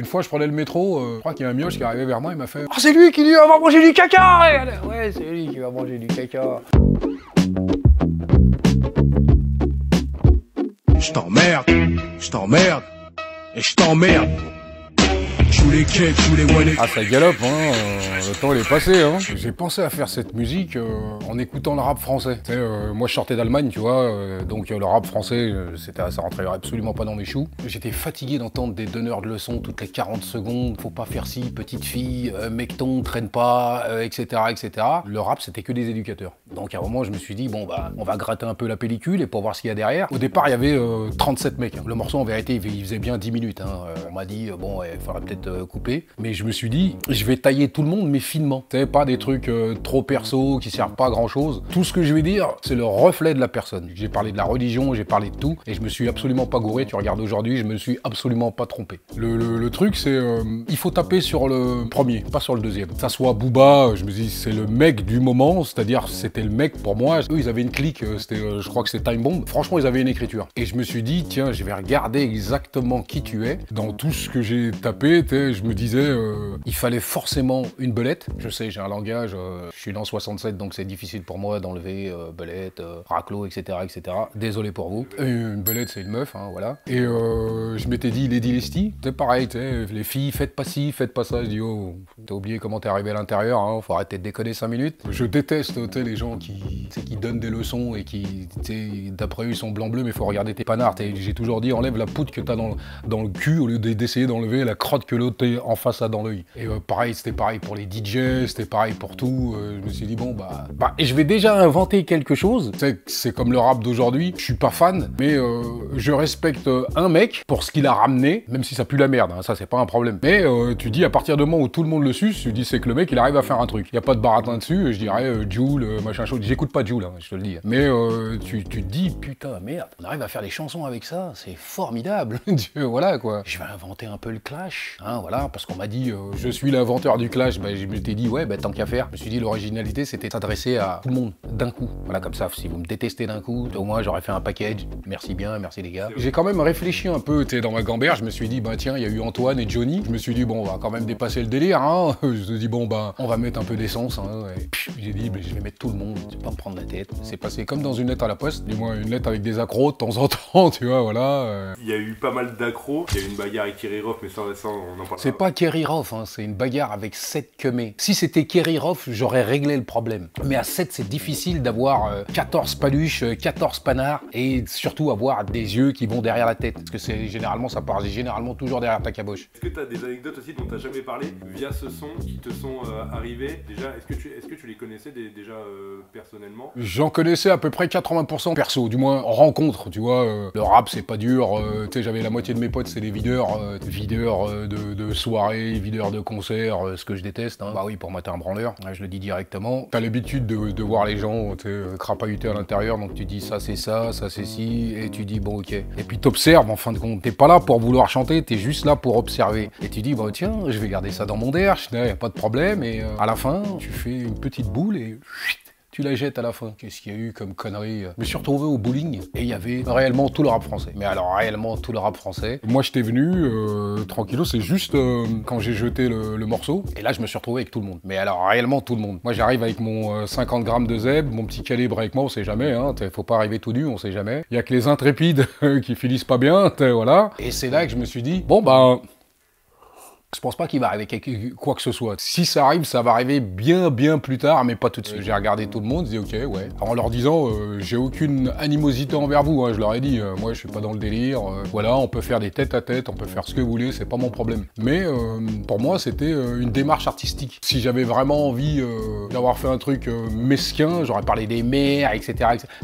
Une fois, je prenais le métro, je crois qu'il y a un mioche qui est arrivé vers moi, il m'a fait « Ah, c'est lui qui va manger du caca !» Ouais, c'est lui qui va manger du caca. Je t'emmerde, et je t'emmerde. Joue les cakes, joue les one. Ah, ça galope, hein, le temps il est passé, hein. J'ai pensé à faire cette musique en écoutant le rap français. Tu sais, moi je sortais d'Allemagne, tu vois, donc le rap français, ça rentrait absolument pas dans mes choux. J'étais fatigué d'entendre des donneurs de leçons toutes les 40 secondes, faut pas faire ci, petite fille, mecton, traîne pas, etc., etc. Le rap, c'était que des éducateurs. Donc à un moment, je me suis dit, bon bah, on va gratter un peu la pellicule et pour voir ce qu'il y a derrière. Au départ, il y avait 37 mecs. Hein. Le morceau, en vérité, il faisait bien 10 minutes. Hein. On m'a dit, bon, il faudrait peut-être couper. Mais je me suis dit, je vais tailler tout le monde, mais finement. Tu sais, pas des trucs trop perso, qui servent pas à grand-chose. Tout ce que je vais dire, c'est le reflet de la personne. J'ai parlé de la religion, j'ai parlé de tout, et je me suis absolument pas gouré. Tu regardes aujourd'hui, je me suis absolument pas trompé. Le truc, c'est, il faut taper sur le premier, pas sur le deuxième. Que ça soit Booba, je me dis, c'est le mec du moment, c'est-à-dire, c'était le mec pour moi. Eux, ils avaient une clique, je crois que c'était Time Bomb. Franchement, ils avaient une écriture. Et je me suis dit, tiens, je vais regarder exactement qui tu es. Dans tout ce que j'ai tapé, je me disais, il fallait forcément une belette. Je sais, j'ai un langage, je suis dans 67, donc c'est difficile pour moi d'enlever belette, raclo, etc., etc. Désolé pour vous. Une belette, c'est une meuf, hein, voilà. Et je m'étais dit, Lady Leslie, c'est pareil, les filles, faites pas ci, faites pas ça. Je dis, oh, t'as oublié comment t'es arrivé à l'intérieur, hein, faut arrêter de déconner 5 minutes. Je déteste, les gens qui donnent des leçons et qui, d'après eux, ils sont blanc-bleu, mais faut regarder tes panards. J'ai toujours dit, enlève la poudre que t'as dans le cul au lieu d'essayer d'enlever la crotte que l'autre en face a dans l'œil. Et pareil, c'était pareil pour les DJ, c'était pareil pour tout. Je me suis dit, bon, et je vais déjà inventer quelque chose. C'est comme le rap d'aujourd'hui, je suis pas fan, mais je respecte un mec pour ce qu'il a ramené, même si ça pue la merde, hein, ça c'est pas un problème. Mais tu dis, à partir du moment où tout le monde le suce, tu dis, c'est que le mec, il arrive à faire un truc. Il y a pas de baratin dessus, et je dirais, Jul, machin chaud. J'écoute pas Jul, hein, je te le dis. Mais tu te dis, putain, merde, on arrive à faire des chansons avec ça, c'est formidable. Voilà, quoi. Je vais inventer un peu le clash, hein, voilà, parce qu'on m'a dit, je suis l'inventeur du clash, je m'étais dit, ouais, tant qu'à faire. Je me suis dit, l'originalité, c'était s'adresser à tout le monde, d'un coup. Voilà, comme ça, si vous me détestez d'un coup, au moins, j'aurais fait un package. Merci bien, merci les gars. J'ai quand même réfléchi un peu, dans ma gamberge, je me suis dit, tiens, il y a eu Antoine et Johnny. Je me suis dit, bon, on va quand même dépasser le délire, hein. Je me suis dit, bon, on va mettre un peu d'essence, hein. J'ai dit, je vais mettre tout le monde, je vais pas me prendre la tête. C'est passé comme dans une lettre à la poste, du moins une lettre avec des accros de temps en temps, tu vois, voilà. Il y a eu pas mal d'accros, il y a eu une bagarre avec Kirillov, mais ça, on en parle. C'est pas Kirillov, hein, c'est une bagarre avec 7 queumés. Si c'était Kirillov, j'aurais réglé le problème. Mais à 7, c'est difficile d'avoir 14 paluches, 14 panards, et surtout avoir des yeux qui vont derrière la tête. Parce que ça part généralement toujours derrière ta caboche. Est-ce que tu as des anecdotes aussi dont tu n'as jamais parlé via ce son qui te sont arrivées? Déjà, est-ce que tu les connaissais déjà personnellement? J'en connaissais à peu près 80% perso, du moins en rencontre, tu vois. Le rap, c'est pas dur. Tu sais, j'avais la moitié de mes potes, c'est des videurs. Videurs de soirées, videurs de concerts, ce que je déteste. Hein. Bah oui, pour moi, t'es un branleur. Je le dis directement. T'as l'habitude de voir les gens crapahuter à l'intérieur, donc tu dis ça c'est ci, et tu dis bon ok. Et puis t'observes en fin de compte. T'es pas là pour vouloir chanter, t'es juste là pour observer. Et tu dis tiens, je vais garder ça dans mon derche, y a pas de problème. Et à la fin, tu fais une petite boule et tu la jettes à la fin. Qu'est-ce qu'il y a eu comme connerie? Je me suis retrouvé au bowling et il y avait réellement tout le rap français. Mais alors réellement tout le rap français. Moi j'étais venu tranquillo, c'est juste quand j'ai jeté le morceau. Et là je me suis retrouvé avec tout le monde. Mais alors réellement tout le monde. Moi j'arrive avec mon 50 grammes de zèbre, mon petit calibre avec moi, on sait jamais. Hein, faut pas arriver tout nu, on sait jamais. Il y a que les intrépides qui finissent pas bien, voilà. Et c'est là que je me suis dit, bon je pense pas qu'il va arriver quoi que ce soit. Si ça arrive, ça va arriver bien plus tard, mais pas tout de suite. J'ai regardé tout le monde, j'ai dit ok, ouais. Alors, en leur disant, j'ai aucune animosité envers vous, hein, je leur ai dit, moi je suis pas dans le délire, voilà, on peut faire des tête à tête, on peut faire ce que vous voulez, c'est pas mon problème. Mais pour moi, c'était une démarche artistique. Si j'avais vraiment envie d'avoir fait un truc mesquin, j'aurais parlé des mères, etc.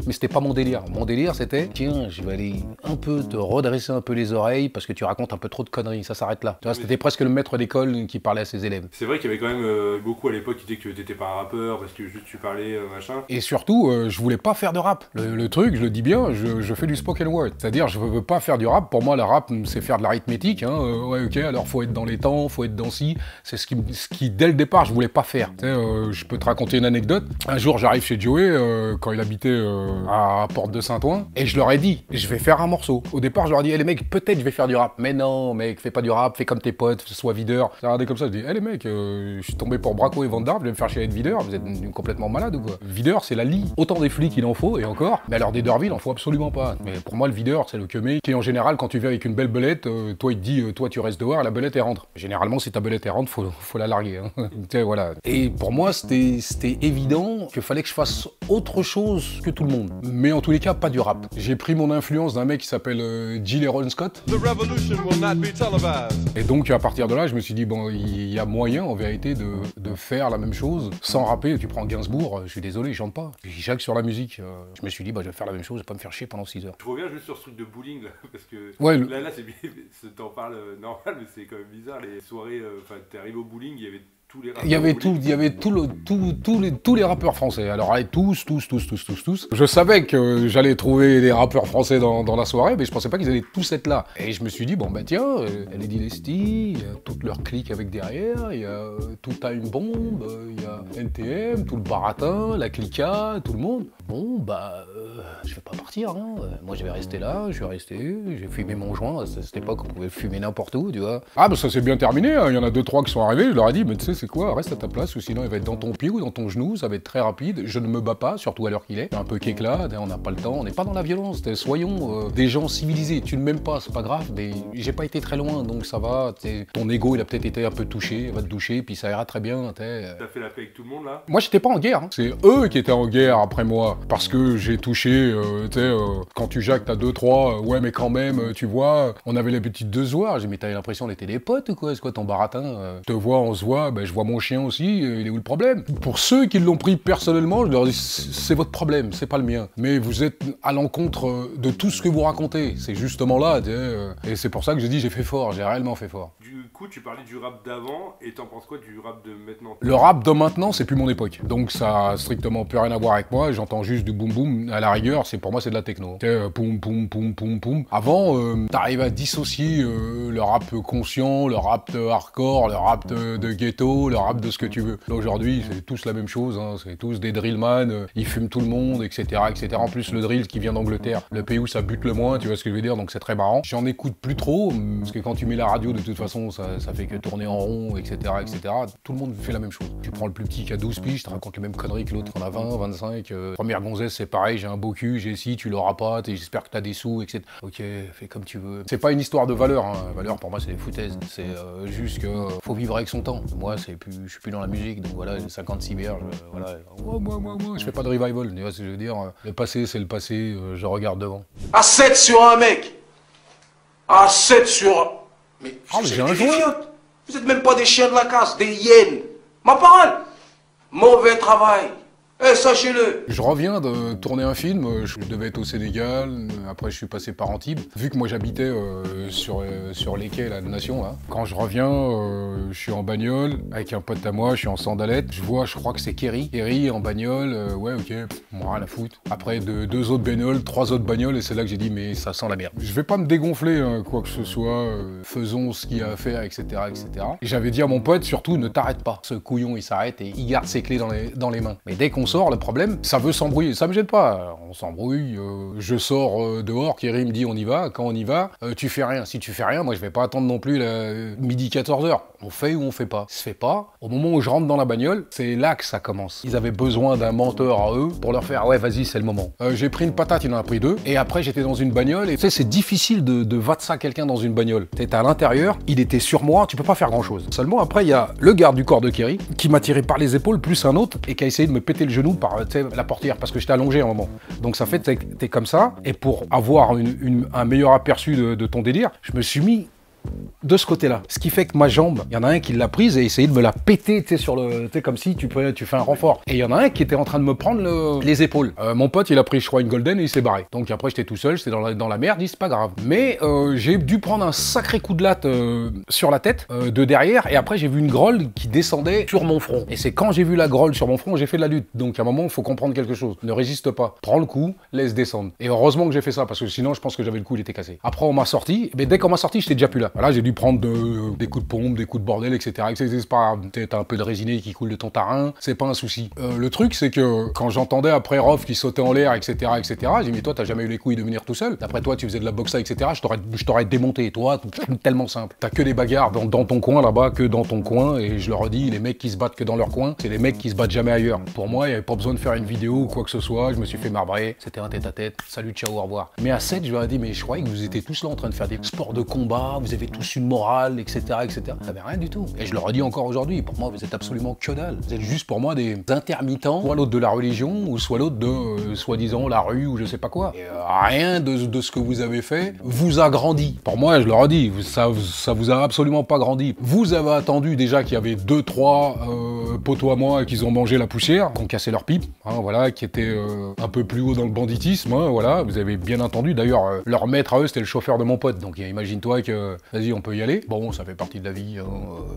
Mais c'était pas mon délire. Mon délire, c'était, tiens, je vais aller un peu te redresser un peu les oreilles parce que tu racontes un peu trop de conneries, ça s'arrête là. Tu vois, c'était presque le mettre maître d'école qui parlait à ses élèves. C'est vrai qu'il y avait quand même beaucoup à l'époque qui disaient que t'étais pas un rappeur parce que juste tu parlais machin. Et surtout, je voulais pas faire de rap. Le truc, je le dis bien, je fais du spoken word. C'est-à-dire, je veux pas faire du rap. Pour moi, le rap, c'est faire de l'arithmétique. Hein. Ouais, ok, alors faut être dans les temps, faut être dans ci. C'est ce qui, dès le départ, je voulais pas faire. Tu sais, je peux te raconter une anecdote. Un jour, j'arrive chez Joey, quand il habitait à Porte de Saint-Ouen, et je leur ai dit, je vais faire un morceau. Au départ, je leur ai dit, les mecs, peut-être je vais faire du rap. Mais non, mec, fais pas du rap, fais comme tes potes, sois videur. J'ai regardé comme ça, je dis, les mecs, je suis tombé pour Braco et Vandar, je vais me faire chier à être videur, vous êtes complètement malade ou quoi? Videur, c'est la lie. Autant des flics il en faut, et encore, mais alors des dervilles, il en faut absolument pas. Mais pour moi, le videur, c'est le queumé qui, en général, quand tu viens avec une belle belette, toi, il te dit, toi, tu restes dehors, et la belette, elle rentre. Généralement, si ta belette, elle rentre, faut la larguer. Hein. Voilà. Et pour moi, c'était évident qu'il fallait que je fasse autre chose que tout le monde. Mais en tous les cas, pas du rap. J'ai pris mon influence d'un mec qui s'appelle Jill Aaron Scott. Et donc, à partir de là, je me suis dit, bon, il y a moyen, en vérité, de faire la même chose sans rapper. Tu prends Gainsbourg, je suis désolé, il chante pas. Il jaque sur la musique. Je me suis dit, bah, je vais faire la même chose, je vais pas me faire chier pendant 6 heures. Je reviens juste sur ce truc de bowling, là, parce que ouais, là c'est bien, t'en parles normal, mais c'est quand même bizarre, les soirées, enfin, t'es arrivé au bowling, il y avait tous les rappeurs. Il y avait tous les rappeurs français. Alors, allez, tous. Je savais que j'allais trouver des rappeurs français dans la soirée, mais je pensais pas qu'ils allaient tous être là. Et je me suis dit, bon, bah tiens, Lady Lesty, il y a toute leur clique avec derrière, il y a tout Time Bomb, il y a NTM, tout le baratin, la clica, tout le monde. Bon, bah, je vais pas partir, hein. Moi, je vais rester là, je vais rester, j'ai fumé mon joint. À cette époque, on pouvait fumer n'importe où, tu vois. Ah, bah, ça s'est bien terminé, hein. Il y en a 2-3 qui sont arrivés, je leur ai dit, mais tu sais, c'est quoi, reste à ta place, ou sinon il va être dans ton pied ou dans ton genou, ça va être très rapide, je ne me bats pas, surtout à l'heure qu'il est. Un peu qu'éclat, on n'a pas le temps, on n'est pas dans la violence, soyons des gens civilisés. Tu ne m'aimes pas, c'est pas grave, mais j'ai pas été très loin, donc ça va, ton ego il a peut-être été un peu touché, va te doucher, puis ça ira très bien. T'as fait la paix avec tout le monde là? Moi j'étais pas en guerre, hein. C'est eux qui étaient en guerre après moi, parce que j'ai touché, quand tu jacques t'as 2-3, ouais mais quand même, tu vois, on avait l'habitude de se voir, j'ai dit mais t'avais l'impression qu'on était des potes ou quoi, c'est quoi ton baratin? Je te vois, on se voit, ben, je vois mon chien aussi, il est où le problème? Pour ceux qui l'ont pris personnellement, je leur dis c'est votre problème, c'est pas le mien. Mais vous êtes à l'encontre de tout ce que vous racontez, c'est justement là, et c'est pour ça que j'ai dit j'ai fait fort, j'ai réellement fait fort. Du coup, tu parlais du rap d'avant, et t'en penses quoi du rap de maintenant? Le rap de maintenant, c'est plus mon époque, donc ça a strictement plus rien à voir avec moi, j'entends juste du boum boum, à la rigueur, pour moi c'est de la techno. Poum poum poum poum poum. Avant, t'arrives à dissocier le rap conscient, le rap de hardcore, le rap de ghetto, le rap de ce que tu veux. Là aujourd'hui, c'est tous la même chose, hein. C'est tous des drillman, ils fument tout le monde, etc., etc. En plus, le drill qui vient d'Angleterre, le pays où ça bute le moins, tu vois ce que je veux dire, donc c'est très marrant. J'en écoute plus trop, parce que quand tu mets la radio, de toute façon, ça fait que tourner en rond, etc., etc. Tout le monde fait la même chose. Tu prends le plus petit qui a 12 piges, je te raconte les mêmes conneries que l'autre qui en a 20, 25. Première gonzesse, c'est pareil, j'ai un beau cul, j'ai si, tu l'auras pas, j'espère que t'as des sous, etc. Ok, fais comme tu veux. C'est pas une histoire de valeur, hein. Valeur pour moi c'est des foutaises. C'est juste que faut vivre avec son temps. Moi, je suis plus dans la musique, donc voilà, j'ai 56 berges, voilà. Moi, je fais pas de revival, tu vois ce que je veux dire. Le passé, c'est le passé, je regarde devant. À 7 sur un mec. À 7 sur... Mais j'ai un joint. Vous êtes même pas des chiens de la casse, des hyènes. Ma parole. Mauvais travail. Sachez-le. Je reviens de tourner un film, je devais être au Sénégal, après je suis passé par Antibes. Vu que moi j'habitais sur les quais là, de Nation, là. Quand je reviens, je suis en bagnole avec un pote à moi, je suis en sandalette. Je crois que c'est Kerry. Kerry en bagnole, ouais ok, moi rien à foutre. Après 2 autres bagnoles, 3 autres bagnoles, et c'est là que j'ai dit mais ça sent la merde. Je vais pas me dégonfler, hein, quoi que ce soit, faisons ce qu'il y a à faire, etc. etc. Et j'avais dit à mon pote, surtout ne t'arrête pas. Ce couillon il s'arrête et il garde ses clés dans les mains. Mais dès qu'on sort, le problème, ça veut s'embrouiller. Ça me gêne pas, on s'embrouille, je sors dehors, Kerry me dit on y va, quand on y va, tu fais rien. Si tu fais rien, moi je vais pas attendre non plus midi 14h. On fait ou on fait pas. Ça se fait pas. Au moment où je rentre dans la bagnole, c'est là que ça commence. Ils avaient besoin d'un menteur à eux pour leur faire ouais vas-y c'est le moment. J'ai pris une patate, il en a pris 2, et après j'étais dans une bagnole, et tu sais c'est difficile de vatsa quelqu'un dans une bagnole. T'étais à l'intérieur, il était sur moi, tu peux pas faire grand chose. Seulement après il y a le garde du corps de Kerry qui m'a tiré par les épaules, plus un autre, et qui a essayé de me péter le genou par la portière, parce que j'étais allongé à un moment. Donc ça fait t'es comme ça, et pour avoir un meilleur aperçu de ton délire, je me suis mis de ce côté-là. Ce qui fait que ma jambe, il y en a un qui l'a prise et essayé de me la péter, tu sais, sur le, tu sais, comme si tu fais un renfort. Et il y en a un qui était en train de me prendre les épaules. Mon pote, il a pris, je crois, une golden et il s'est barré. Donc après, j'étais tout seul, j'étais dans la merde, c'est pas grave. Mais j'ai dû prendre un sacré coup de latte sur la tête, de derrière, et après, j'ai vu une grolle qui descendait sur mon front. Et c'est quand j'ai vu la grolle sur mon front, j'ai fait de la lutte. Donc à un moment, il faut comprendre quelque chose. Ne résiste pas. Prends le coup, laisse descendre. Et heureusement que j'ai fait ça, parce que sinon, je pense que j'avais le cou, il était cassé. Après, on m'a sorti, mais dès qu'on m'a sorti, j'étais déjà plus là. Voilà, j'ai dû prendre des coups de pompe, des coups de bordel, etc. C'est pas grave. T'as un peu de résiné qui coule de ton tarin, c'est pas un souci. Le truc, c'est que quand j'entendais après Rof qui sautait en l'air, etc., j'ai dit, mais toi, t'as jamais eu les couilles de venir tout seul. D'après toi, tu faisais de la boxe, etc. Je t'aurais démonté. Et toi, tellement simple. T'as que des bagarres dans ton coin là-bas, que dans ton coin. Et je leur dis, les mecs qui se battent que dans leur coin, c'est les mecs qui se battent jamais ailleurs. Pour moi, il n'y avait pas besoin de faire une vidéo ou quoi que ce soit. Je me suis fait marbrer. C'était un tête-à-tête. Salut, ciao, au revoir. Mais à 7, je leur ai dit, mais je croyais que vous étiez tous là en train de faire des sports de combat, vous avez tous une morale, etc., etc. Ça n'avait rien du tout. Et je leur ai dit encore aujourd'hui, pour moi, vous êtes absolument que dalle. Vous êtes juste pour moi des intermittents, soit l'autre de la religion, ou soit l'autre de, soi-disant, la rue, ou je sais pas quoi. Et rien de ce que vous avez fait vous a grandi. Pour moi, je leur ai dit, ça vous a absolument pas grandi. Vous avez attendu déjà qu'il y avait 2-3 poteaux à moi qui ont mangé la poussière, qui ont cassé leur pipe, hein, voilà, qui étaient un peu plus haut dans le banditisme, hein, voilà. Vous avez bien entendu. D'ailleurs, leur maître à eux, c'était le chauffeur de mon pote. Donc imagine-toi que, vas-y, on peut y aller. Bon, ça fait partie de la vie.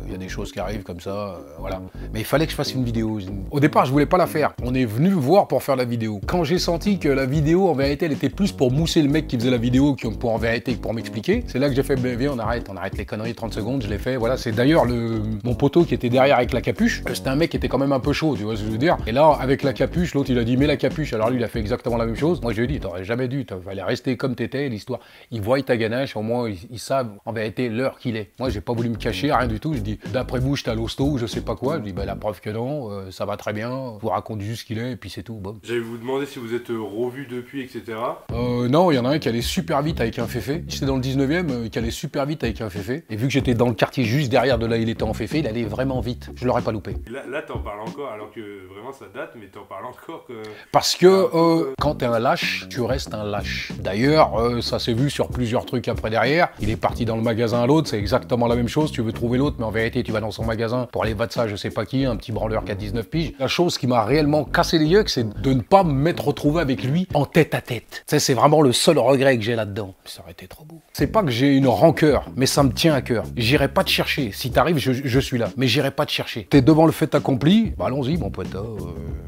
Il y a des choses qui arrivent comme ça, voilà. Mais il fallait que je fasse une vidéo. Au départ, je voulais pas la faire. On est venu me voir pour faire la vidéo. Quand j'ai senti que la vidéo, en vérité, elle était plus pour mousser le mec qui faisait la vidéo que pour en vérité pour m'expliquer, c'est là que j'ai fait, viens, on arrête les conneries, 30 secondes, je l'ai fait. Voilà, c'est d'ailleurs mon poteau qui était derrière avec la capuche. C'était un mec qui était quand même un peu chaud, tu vois ce que je veux dire. Et là, avec la capuche, l'autre, il a dit, mets la capuche. Alors lui, il a fait exactement la même chose. Moi, je lui ai dit, t'aurais jamais dû, tu fallait rester comme t'étais, l'histoire. Ils voient ta ganache, au moins, ils savent en vérité l'heure qu'il est. Moi, j'ai pas voulu me cacher, rien du tout. Je dis, d'après vous, j'étais à l'hosto ou je sais pas quoi. Je dis, bah, la preuve que non, ça va très bien. Je vous raconte juste ce qu'il est et puis c'est tout. Bon. J'allais vous demander si vous êtes revu depuis, etc. Non, il y en a un qui allait super vite avec un féfé. J'étais dans le 19e, qui allait super vite avec un féfé. Et vu que j'étais dans le quartier juste derrière de là, il était en féfé, il allait vraiment vite. Je l'aurais pas loupé. Là t'en parles encore, alors que vraiment ça date, mais t'en parles encore que... Parce que quand t'es un lâche, tu restes un lâche. D'ailleurs, ça s'est vu sur plusieurs trucs après derrière. Il est parti dans le magasin à l'autre, c'est exactement la même chose. Tu veux trouver l'autre, mais en vérité, tu vas dans son magasin pour aller battre ça, je sais pas qui, un petit branleur qui a 19 piges. La chose qui m'a réellement cassé les yeux, c'est de ne pas m'être retrouvé avec lui en tête à tête. Tu sais, c'est vraiment le seul regret que j'ai là-dedans. Ça aurait été trop beau. C'est pas que j'ai une rancœur, mais ça me tient à cœur. J'irai pas te chercher. Si t'arrives, je suis là. Mais j'irai pas te chercher. T'es devant le fait accompli, bah allons-y, mon pote.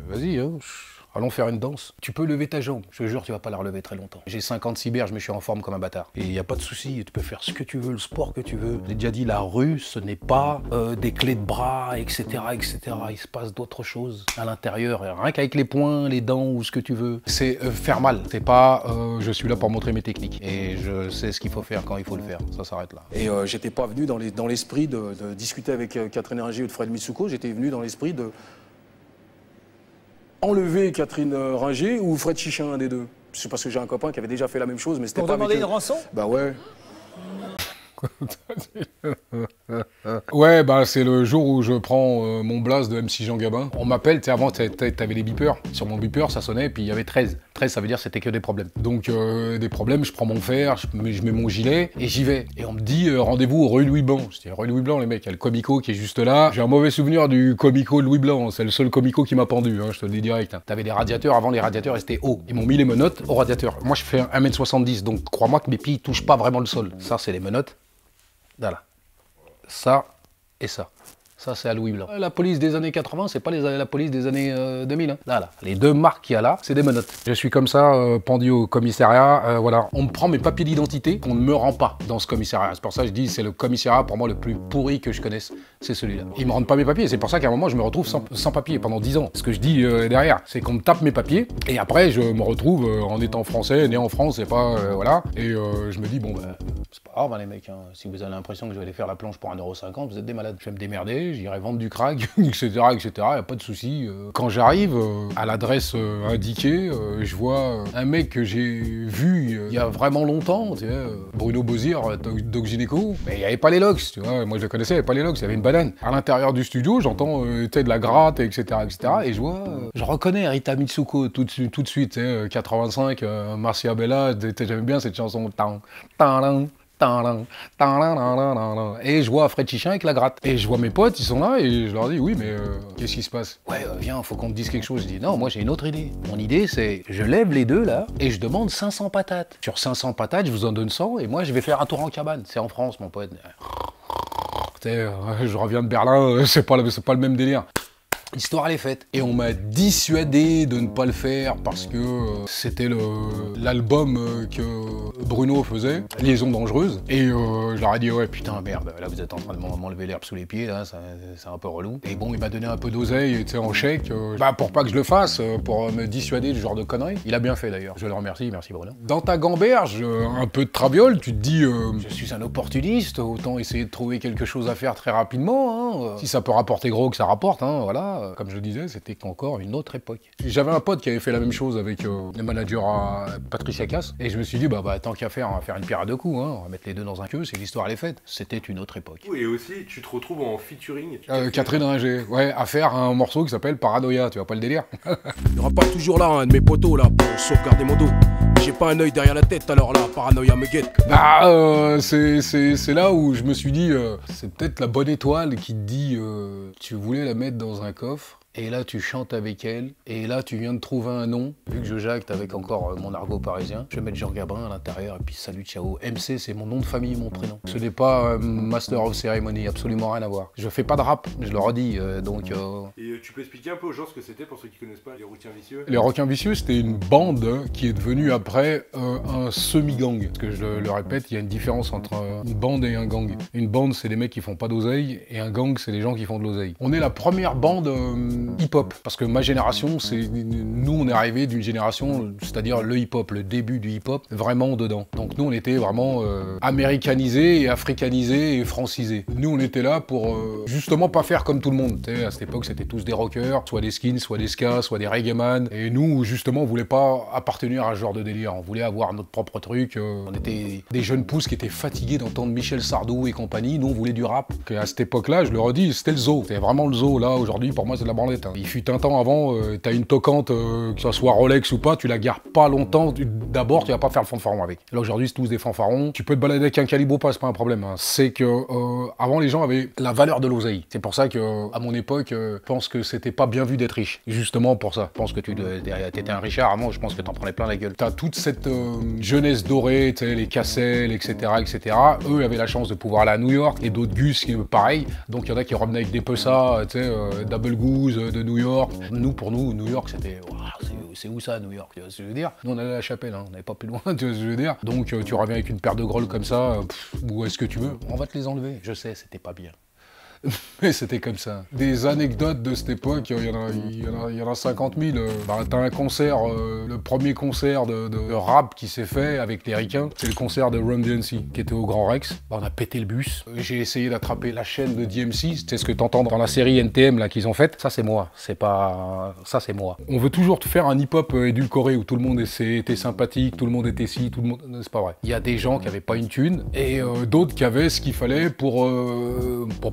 Vas-y, hein. Allons faire une danse. Tu peux lever ta jambe. Je te jure, tu vas pas la relever très longtemps. J'ai 56 berges, je me suis en forme comme un bâtard. Et il n'y a pas de souci. Tu peux faire ce que tu veux, le sport que tu veux. J'ai déjà dit, la rue, ce n'est pas des clés de bras, etc., etc. Il se passe d'autres choses à l'intérieur. Rien qu'avec les poings, les dents ou ce que tu veux. C'est faire mal. C'est pas je suis là pour montrer mes techniques. Et je sais ce qu'il faut faire quand il faut le faire. Ça s'arrête là. Et j'étais pas venu dans l'esprit de discuter avec Catherine Ringer ou de Fred Mitsuko. J'étais venu dans l'esprit de enlever Catherine Ringer ou Fred Chichin, un des deux. C'est parce que j'ai un copain qui avait déjà fait la même chose, mais c'était pas avec eux. Pour demander une rançon? Bah ouais. Ouais, bah c'est le jour où je prends mon blast de MC Jean Gabin. On m'appelle, tu sais, avant t'avais les beepers. Sur mon beeper, ça sonnait, puis il y avait 13. 13, ça veut dire c'était que des problèmes. Donc des problèmes, je prends mon fer, je mets mon gilet, et j'y vais. Et on me dit, rendez-vous au rue Louis Blanc. Je dis, rue Louis Blanc, les mecs, il y a le comico qui est juste là. J'ai un mauvais souvenir du comico Louis Blanc, c'est le seul comico qui m'a pendu, hein, je te le dis direct. Hein. T'avais des radiateurs, avant les radiateurs restaient hauts. Ils m'ont mis les menottes au radiateur. Moi, je fais 1m70, donc crois-moi que mes pieds touchent pas vraiment le sol. Ça, c'est les menottes. Voilà. Ça et ça. Ça, c'est à Louis Blanc. La police des années 80, c'est pas la police des années 2000. Hein. Là. Les deux marques qu'il y a là, c'est des menottes. Je suis comme ça, pendu au commissariat. Voilà. On me prend mes papiers d'identité qu'on ne me rend pas dans ce commissariat. C'est pour ça que je dis c'est le commissariat, pour moi, le plus pourri que je connaisse. C'est celui-là. Ils me rendent pas mes papiers. C'est pour ça qu'à un moment, je me retrouve sans papiers pendant 10 ans. Ce que je dis derrière, c'est qu'on me tape mes papiers. Et après, je me retrouve en étant français, né en France, c'est pas... voilà. Et je me dis, bon, bah, c'est pas grave, hein, les mecs. Hein. Si vous avez l'impression que je vais aller faire la planche pour 1,50 €, vous êtes des malades. Je vais me démerder. J'irai vendre du crack, etc., etc. Y a pas de souci. Quand j'arrive à l'adresse indiquée, je vois un mec que j'ai vu il y a vraiment longtemps, tu sais, Bruno Bozir, Doc Gynéco, mais il n'y avait pas les locks, tu vois. Moi je le connaissais, il n'y avait pas les locks, il y avait une banane. À l'intérieur du studio, j'entends de la gratte, etc., etc. Et je vois, je reconnais Rita Mitsuko tout de suite, tu sais, 85, Marcia Bella, j'aime bien cette chanson. Et je vois Fred Chichin avec la gratte. Et je vois mes potes, ils sont là et je leur dis oui mais qu'est-ce qui se passe? Ouais viens, faut qu'on te dise quelque chose. Je dis non, moi j'ai une autre idée. Mon idée c'est, je lève les deux là et je demande 500 patates. Sur 500 patates, je vous en donne 100 et moi je vais faire un tour en cabane. C'est en France mon pote. Je reviens de Berlin, c'est pas le même délire. L'histoire elle est faite. Et on m'a dissuadé de ne pas le faire parce que c'était l'album que Bruno faisait, Liaison dangereuse. Et je leur ai dit ouais putain merde, là vous êtes en train de m'enlever l'herbe sous les pieds, là, c'est un peu relou. Et bon il m'a donné un peu d'oseille, tu sais, en chèque, pour pas que je le fasse, pour me dissuader du genre de conneries. Il a bien fait d'ailleurs, je le remercie, merci Bruno. Dans ta gamberge, un peu de traviole, tu te dis je suis un opportuniste, autant essayer de trouver quelque chose à faire très rapidement, hein. Si ça peut rapporter gros que ça rapporte, hein, voilà. Comme je disais, c'était encore une autre époque. J'avais un pote qui avait fait la même chose avec le manager à Patricia Cass, et je me suis dit, bah tant qu'à faire, on va faire une pierre à deux coups, hein. On va mettre les deux dans un queue, c'est l'histoire elle est faite. C'était une autre époque. Oui, et aussi, tu te retrouves en featuring. Catherine Ringer, ouais, à faire un morceau qui s'appelle Paranoia, tu vois pas le délire? Il n'y aura pas toujours là un de mes potos là pour sauvegarder mon dos. J'ai pas un œil derrière la tête alors là, Paranoia me guette. Bah, c'est là où je me suis dit, c'est peut-être la bonne étoile qui te dit, tu voulais la mettre dans un coffre. Et là, tu chantes avec elle, et là, tu viens de trouver un nom. Vu que je jacte avec encore mon argot parisien, je vais mettre Jean Gabin à l'intérieur, et puis salut, ciao. MC, c'est mon nom de famille, mon prénom. Ce n'est pas Master of Ceremony, absolument rien à voir. Je fais pas de rap, je le redis, donc... Et tu peux expliquer un peu aux gens ce que c'était, pour ceux qui connaissent pas, les Requins Vicieux? Les Requins Vicieux, c'était une bande qui est devenue après un semi-gang. Parce que je le répète, il y a une différence entre une bande et un gang. Une bande, c'est les mecs qui font pas d'oseille, et un gang, c'est les gens qui font de l'oseille. On est la première bande... hip-hop, parce que ma génération, nous on est arrivé d'une génération, c'est-à-dire le hip-hop, le début du hip-hop, vraiment dedans. Donc nous on était vraiment américanisés et africanisés et francisés. Nous on était là pour justement pas faire comme tout le monde. À cette époque c'était tous des rockers, soit des skins, soit des ska, soit des reggaeman. Et nous justement on voulait pas appartenir à ce genre de délire, on voulait avoir notre propre truc. On était des jeunes pousses qui étaient fatigués d'entendre Michel Sardou et compagnie, nous on voulait du rap. Et à cette époque-là, je le redis, c'était le zoo, c'était vraiment le zoo. Là aujourd'hui pour moi c'est de la branlette. Il fut un temps avant, t'as une toquante, que ça soit Rolex ou pas, tu la gardes pas longtemps, d'abord tu vas pas faire le fanfaron avec. Là aujourd'hui c'est tous des fanfarons, tu peux te balader avec un calibre ou pas, c'est pas un problème. Hein. C'est que avant les gens avaient la valeur de l'oseille. C'est pour ça que à mon époque, je pense que c'était pas bien vu d'être riche. Justement pour ça. Je pense que t'étais un richard avant, je pense que t'en prenais plein la gueule. T'as toute cette jeunesse dorée, tu sais, les Cassel, etc., etc. Eux avaient la chance de pouvoir aller à New York, et d'autres gus qui pareil. Donc il y en a qui revenaient avec des pessas, tu sais, Double Goose de New York. Pour nous, New York, c'était... C'est où ça, New York, tu vois ce que je veux dire? Nous, on allait à la Chapelle, hein, on n'allait pas plus loin, tu vois ce que je veux dire? Donc, tu reviens avec une paire de grolles comme ça, où est-ce que tu veux? On va te les enlever. Je sais, c'était pas bien. Mais c'était comme ça. Des anecdotes de cette époque, il y en a 50 000. T'as un concert, le premier concert de rap qui s'est fait avec les Ricains, c'est le concert de Run DMC, qui était au Grand Rex. On a pété le bus. J'ai essayé d'attraper la chaîne de DMC, c'est ce que t'entends dans la série NTM là qu'ils ont faite. Ça c'est moi, c'est pas... Ça c'est moi. On veut toujours te faire un hip-hop édulcoré où tout le monde était sympathique, tout le monde était ci, tout le monde... C'est pas vrai. Il y a des gens qui avaient pas une thune, et d'autres qui avaient ce qu'il fallait pour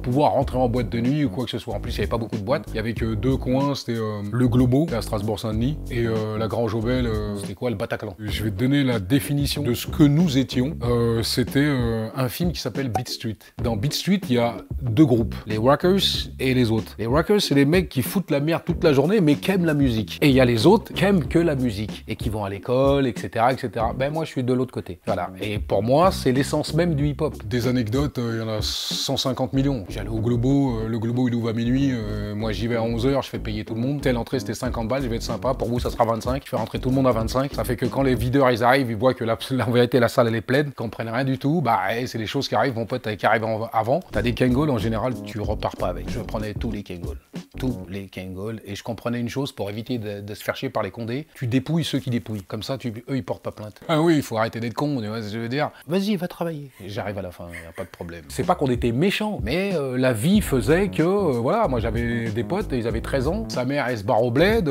pouvoir rentrer en boîte de nuit ou quoi que ce soit. En plus, il n'y avait pas beaucoup de boîtes. Il y avait que deux coins, c'était le Globo, à Strasbourg-Saint-Denis, et la Grand Jaubel, c'était quoi, le Bataclan. Je vais te donner la définition de ce que nous étions. C'était un film qui s'appelle Beat Street. Dans Beat Street, il y a deux groupes, les Rockers et les autres. Les Rockers, c'est les mecs qui foutent la merde toute la journée, mais qui aiment la musique. Et il y a les autres qui aiment que la musique, et qui vont à l'école, etc., etc. Ben moi, je suis de l'autre côté. Voilà. Et pour moi, c'est l'essence même du hip-hop. Des anecdotes, il y en a 150 millions. J'allais au Globo, le Globo il ouvre à minuit, moi j'y vais à 11h, je fais payer tout le monde. Telle entrée c'était 50 balles, je vais être sympa, pour vous ça sera 25, je fais rentrer tout le monde à 25. Ça fait que quand les videurs ils arrivent, ils voient que en vérité la salle elle est pleine, qu'ils comprennent rien du tout, bah c'est des choses qui arrivent, mon pote qui arrive avant. T'as des Kangol en général, tu repars pas avec. Je prenais tous les Kangol. Tous les Kangol, et je comprenais une chose, pour éviter de se faire chier par les condés, tu dépouilles ceux qui dépouillent. Comme ça, eux ils portent pas plainte. Ah oui, il faut arrêter d'être con, tu vois ce que je veux dire. Vas-y, va travailler. J'arrive à la fin, y a pas de problème. C'est pas qu'on était méchants, mais la vie faisait que, voilà, moi j'avais des potes, ils avaient 13 ans, sa mère elle se barre au bled,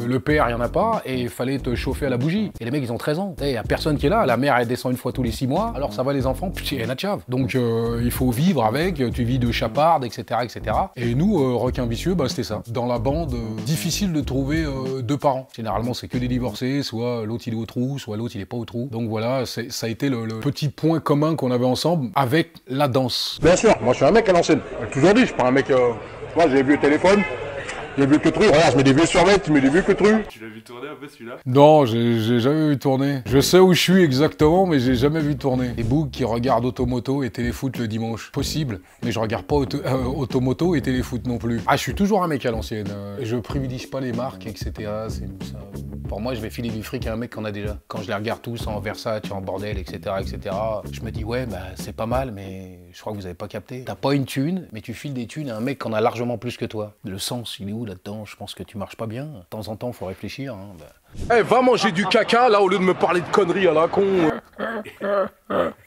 le père il y en a pas, et il fallait te chauffer à la bougie. Et les mecs ils ont 13 ans, il y a personne qui est là, la mère elle descend une fois tous les 6 mois, alors ça va les enfants, putain, elle a tchave. Donc il faut vivre avec, tu vis de chaparde, etc., etc. Et nous, requins vicieux, bah, resté ça. Dans la bande, difficile de trouver deux parents. Généralement, c'est que des divorcés, soit l'autre il est au trou, soit l'autre il est pas au trou. Donc voilà, ça a été le petit point commun qu'on avait ensemble avec la danse. Bien sûr, moi je suis un mec à l'ancienne. J'ai toujours dit, je suis pas un mec... Moi j'ai vieux téléphone, j'ai vu que truc, regarde, je mets des vieux survêtements, tu mets des vieux que truc. Tu l'as vu tourner un peu celui-là? Non, j'ai jamais vu tourner. Je sais où je suis exactement, mais j'ai jamais vu tourner. Les bougs qui regardent Automoto et Téléfoot le dimanche. Possible, mais je regarde pas Automoto et Téléfoot non plus. Ah, je suis toujours un mec à l'ancienne. Je privilégie pas les marques, etc. Ça. Pour moi, je vais filer du fric à un mec qu'on a déjà. Quand je les regarde tous en Versace, en bordel, etc., je me dis, ouais, bah c'est pas mal, mais je crois que vous avez pas capté. T'as pas une thune, mais tu files des thunes à un mec qu'on a largement plus que toi. Le sens, il est où là-dedans? Je pense que tu marches pas bien. De temps en temps, faut réfléchir. Hein, bah. Eh, va manger du caca, là, au lieu de me parler de conneries à la con.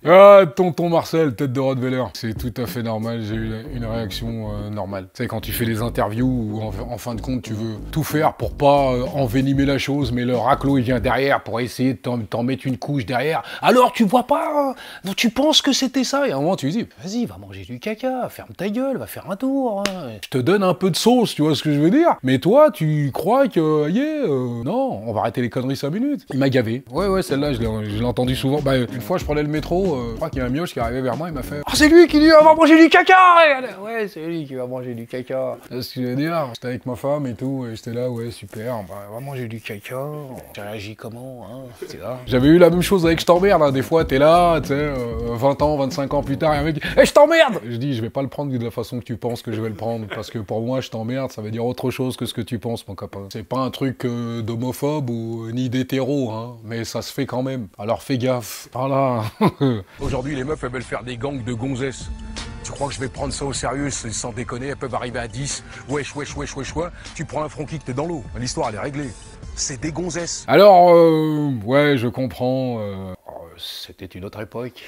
Ah, tonton Marcel, tête de Rottweiler. C'est tout à fait normal, j'ai eu une réaction normale. Tu sais, quand tu fais des interviews où en fin de compte, tu veux tout faire pour pas envenimer la chose, mais le raclo, il vient derrière pour essayer de t'en mettre une couche derrière. Alors, tu vois pas, non, tu penses que c'était ça. Et à un moment, tu lui dis, vas-y, va manger du caca, ferme ta gueule, va faire un tour. Hein. Je te donne un peu de sauce, tu vois ce que je veux dire. Mais toi, tu crois que, non, on va arrêter les conneries 5 minutes. Il m'a gavé. Ouais, celle-là, je l'ai entendu souvent. Bah, une fois, je prenais le métro, je crois qu'il y a un mioche qui est arrivé vers moi, il m'a fait « Ah, c'est lui qui dit « va manger du caca !» Ouais, c'est lui qui va manger du caca. C'est ce que je veux dire. J'étais avec ma femme et tout, et j'étais là, ouais, super, bah, va manger du caca. J'ai réagi comment, hein? C'est là. J'avais eu la même chose avec « Je t'emmerde hein. », des fois, t'es là, tu sais, 20 ans, 25 ans plus tard, et un mec dit « Hey, je t'emmerde !» Je dis « Je vais pas le prendre de la façon que tu penses que je vais le prendre, parce que pour moi, je t'emmerde, ça veut dire autre chose que ce que tu penses, mon copain. C'est pas un truc d'homophobe ou ni d'hétéro, hein, mais ça se fait quand même. Alors fais gaffe. Voilà. Aujourd'hui, les meufs, elles veulent faire des gangs de gonzesses. Tu crois que je vais prendre ça au sérieux, sans déconner, elles peuvent arriver à 10. Wesh. Tu prends un front kick, t'es dans l'eau. L'histoire, elle est réglée. C'est des gonzesses. Alors, ouais, je comprends. C'était une autre époque.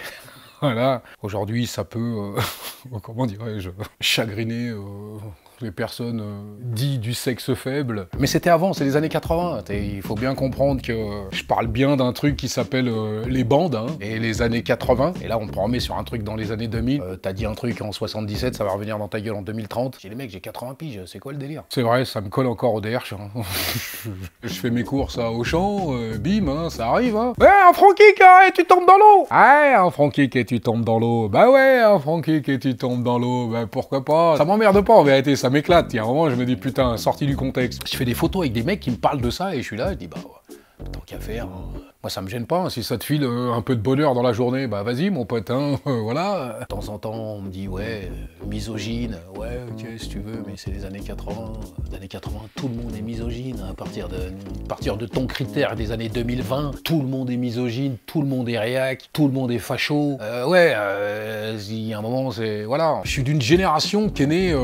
Voilà. Aujourd'hui, ça peut, comment dirais-je, chagriner les personnes dites du sexe faible. Mais c'était avant, c'est les années 80. Il faut bien comprendre que je parle bien d'un truc qui s'appelle les bandes, hein, et les années 80. Et là, on peut remettre sur un truc dans les années 2000. T'as dit un truc en 77, ça va revenir dans ta gueule en 2030. J'ai les mecs, j'ai 80 piges, c'est quoi le délire? C'est vrai, ça me colle encore au DRH. Hein. Je fais mes courses à Auchan, bim, hein, ça arrive. Hein. Ouais, un front kick, et tu tombes dans l'eau. Ouais, un front kick et tu tombes dans l'eau. Bah ouais, un front kick et tu tombes dans l'eau. Bah pourquoi pas? Ça m'emmerde pas en vérité, ça m'éclate. Il y a un moment, je me dis putain, sorti du contexte. Je fais des photos avec des mecs qui me parlent de ça et je suis là, je dis bah ouais, tant qu'à faire. Moi, ça me gêne pas. Hein. Si ça te file un peu de bonheur dans la journée, bah vas-y, mon pote. Hein, voilà. De temps en temps, on me dit ouais, misogyne. Ouais, ok, si tu veux, mais c'est les années 80. Les années 80, tout le monde est misogyne. À partir de ton critère des années 2020, tout le monde est misogyne, tout le monde est réac, tout le monde est facho. Il y a un moment, c'est voilà. Je suis d'une génération qui est née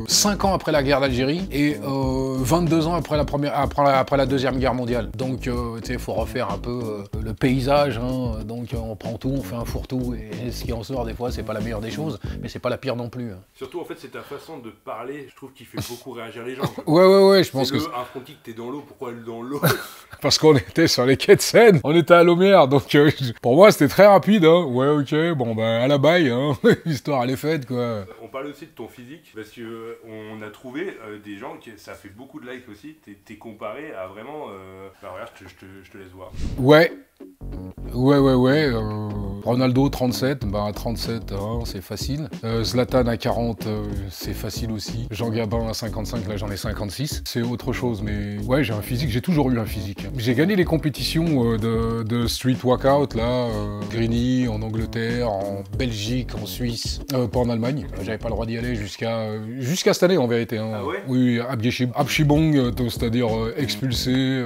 5 ans après la guerre d'Algérie et 22 ans après la Deuxième Guerre mondiale. Donc, tu sais, il faut refaire un peu le paysage, hein. Donc on prend tout, on fait un fourre-tout, et ce qui en sort des fois c'est pas la meilleure des choses, mais c'est pas la pire non plus. Hein. Surtout en fait c'est ta façon de parler, je trouve qu'il fait beaucoup réagir les gens. Ouais, je pense que... Un front kick, t'es dans l'eau, pourquoi elle est dans l'eau? Parce qu'on était sur les quais de Seine, on était à Lomière, donc pour moi c'était très rapide, hein. Ouais, ok, bon bah à la baille, hein. L'histoire elle est faite quoi. On parle aussi de ton physique, parce que on a trouvé des gens, ça fait beaucoup de likes aussi, t'es comparé à vraiment... Bah regarde, je te laisse voir. Ouais. Ronaldo 37, bah 37, hein, c'est facile. Zlatan à 40, c'est facile aussi. Jean Gabin à 55, là j'en ai 56. C'est autre chose, mais ouais, j'ai un physique, j'ai toujours eu un physique. J'ai gagné les compétitions de street workout, là, Grigny, en Angleterre, en Belgique, en Suisse, pas en Allemagne. J'avais pas le droit d'y aller jusqu'à cette année en vérité. Hein. Ah ouais? Oui, Abshibong, c'est-à-dire expulsé.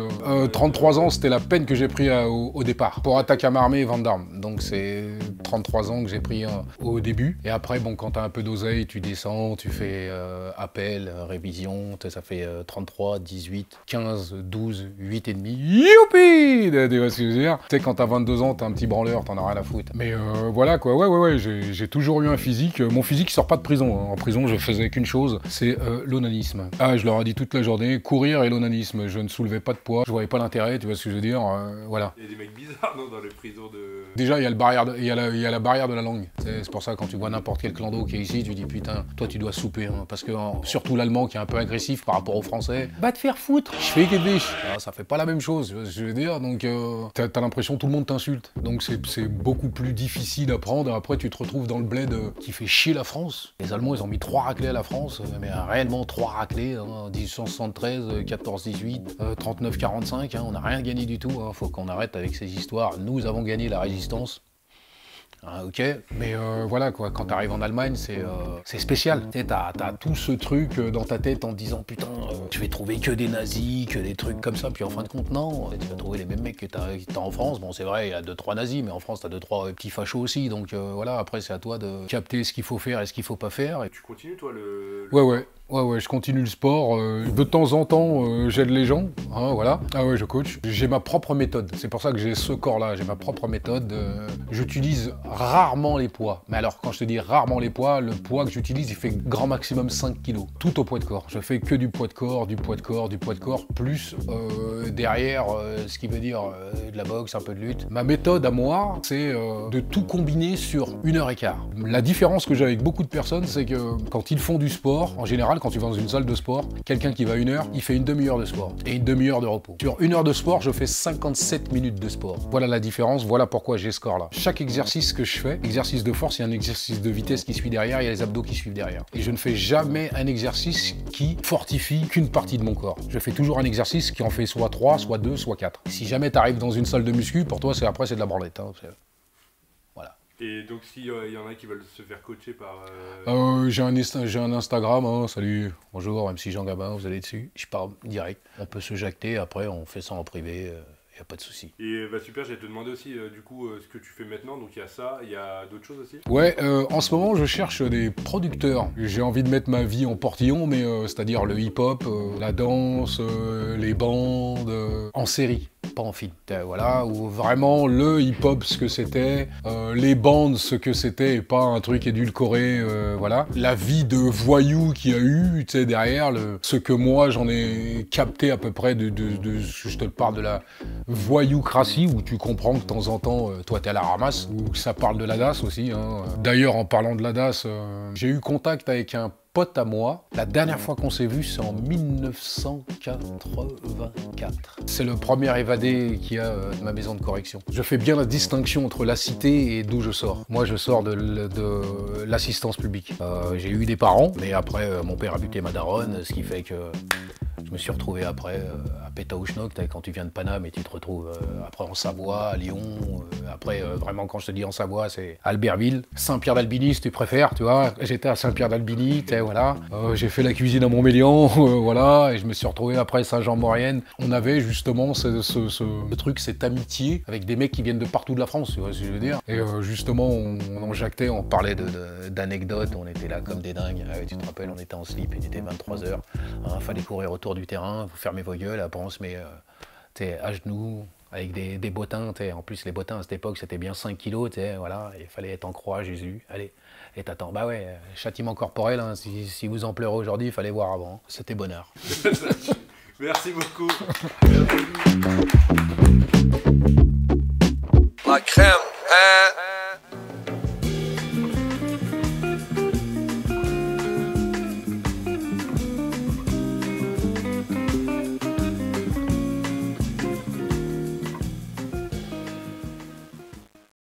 33 ans, c'était la peine que j'ai pris au départ pour attaque à main armée et vente d'armes. Donc c'est 33 ans que j'ai pris au début. Et après, bon, quand t'as un peu d'oseille, tu descends, tu fais appel, révision, ça fait 33, 18, 15, 12, 8 et demi. Youpi! Tu vois ce que je veux dire? Tu sais, quand t'as 22 ans, t'es un petit branleur, t'en as rien à foutre. Mais voilà quoi, ouais, j'ai toujours eu un physique. Mon physique sort pas de prison. Hein. En prison, je faisais qu'une chose, c'est l'onanisme. Ah, je leur ai dit toute la journée, courir et l'onanisme. Je ne soulevais pas de poids, je voyais pas l'intérêt, tu vois ce que je veux dire? Voilà. Il y a des mecs bizarres, non, dans les prisons de... Déjà, il y a la barrière de la langue. C'est pour ça que quand tu vois n'importe quel clando qui est ici, tu dis putain, toi tu dois souper. Hein, parce que surtout l'allemand qui est un peu agressif par rapport au français. Va te faire foutre. Je fais que des ça fait pas la même chose, je veux dire. Donc t'as l'impression que tout le monde t'insulte. Donc c'est beaucoup plus difficile à prendre. Après, tu te retrouves dans le bled qui fait chier la France. Les Allemands, ils ont mis 3 raclés à la France, mais réellement 3 raclés. Hein, 1873, 14-18, 39-45. Hein, on n'a rien gagné du tout. Hein, faut qu'on arrête avec ces histoires. Nous avons gagné la résistance. Ah, ok, mais voilà quoi, quand t'arrives en Allemagne, c'est spécial. Tu sais, t'as tout ce truc dans ta tête en te disant putain, je vais trouver que des nazis, que des trucs comme ça, puis en fin de compte, non, tu vas trouver les mêmes mecs que t'as en France. Bon, c'est vrai, il y a 2-3 nazis, mais en France, t'as 2-3 petits fachos aussi, donc voilà, après, c'est à toi de capter ce qu'il faut faire et ce qu'il faut pas faire. Et... Tu continues, toi, le... Ouais, je continue le sport. De temps en temps, j'aide les gens, hein, voilà. Ah ouais, je coach. J'ai ma propre méthode. C'est pour ça que j'ai ce corps-là. J'ai ma propre méthode. J'utilise rarement les poids. Mais alors, quand je te dis rarement les poids, le poids que j'utilise, il fait grand maximum 5 kilos. Tout au poids de corps. Je fais que du poids de corps, du poids de corps, du poids de corps, plus derrière, ce qui veut dire de la boxe, un peu de lutte. Ma méthode à moi, c'est de tout combiner sur 1h15. La différence que j'ai avec beaucoup de personnes, c'est que quand ils font du sport, en général, quand tu vas dans une salle de sport, quelqu'un qui va 1 heure, il fait une demi-heure de sport et une demi-heure de repos. Sur 1 heure de sport, je fais 57 minutes de sport. Voilà la différence, voilà pourquoi j'ai ce corps-là. Chaque exercice que je fais, exercice de force, il y a un exercice de vitesse qui suit derrière, il y a les abdos qui suivent derrière. Et je ne fais jamais un exercice qui fortifie qu'une partie de mon corps. Je fais toujours un exercice qui en fait soit 3, soit 2, soit 4. Si jamais tu arrives dans une salle de muscu, pour toi, après, c'est de la branlette. Hein. Et donc s'il y en a qui veulent se faire coacher par... J'ai un Instagram, hein, salut, bonjour, MC Jean Gabin, vous allez dessus, je parle direct. On peut se jacter, après on fait ça en privé, y a pas de souci. Et bah super, j'allais te demander aussi du coup ce que tu fais maintenant, donc il y a ça, il y a d'autres choses aussi? Ouais, en ce moment je cherche des producteurs. J'ai envie de mettre ma vie en portillon, mais c'est-à-dire le hip-hop, la danse, les bandes, en série. Pas en film, voilà, où vraiment le hip-hop ce que c'était, les bandes ce que c'était et pas un truc édulcoré, voilà. La vie de voyou qu'il y a eu, tu sais, derrière, ce que moi j'en ai capté à peu près je te parle de la voyoucratie, où tu comprends que de temps en temps, toi t'es à la ramasse, ou que ça parle de la DAS aussi, hein. D'ailleurs, en parlant de la DAS, j'ai eu contact avec un pote à moi. La dernière fois qu'on s'est vu, c'est en 1984. C'est le premier évadé qu'il y a de ma maison de correction. Je fais bien la distinction entre la cité et d'où je sors. Moi, je sors de l'assistance publique. J'ai eu des parents, mais après, mon père a buté ma daronne, ce qui fait que je me suis retrouvé après à Pétaouchnok, quand tu viens de Paname et tu te retrouves après en Savoie, à Lyon. Après, vraiment, quand je te dis en Savoie, c'est Albertville. Saint-Pierre-d'Albini, si tu préfères, tu vois. J'étais à Saint-Pierre-d'Albini, voilà. J'ai fait la cuisine à Montmélian, voilà. Et je me suis retrouvé après Saint-Jean-Maurienne. On avait justement ce truc, cette amitié avec des mecs qui viennent de partout de la France, tu vois ce que je veux dire. Et justement, on en jactait, on parlait d'anecdotes, on était là comme des dingues. Tu te rappelles, on était en slip, il était 23h. Hein, fallait courir autour du terrain, vous fermez vos gueules, après on se met à genoux, avec des bottins, en plus les bottins à cette époque c'était bien 5 kilos, voilà, il fallait être en croix, Jésus, allez, et t'attends, bah ouais, châtiment corporel, hein, si vous en pleurez aujourd'hui, il fallait voir avant, c'était bonheur. Merci beaucoup. La crème, hein?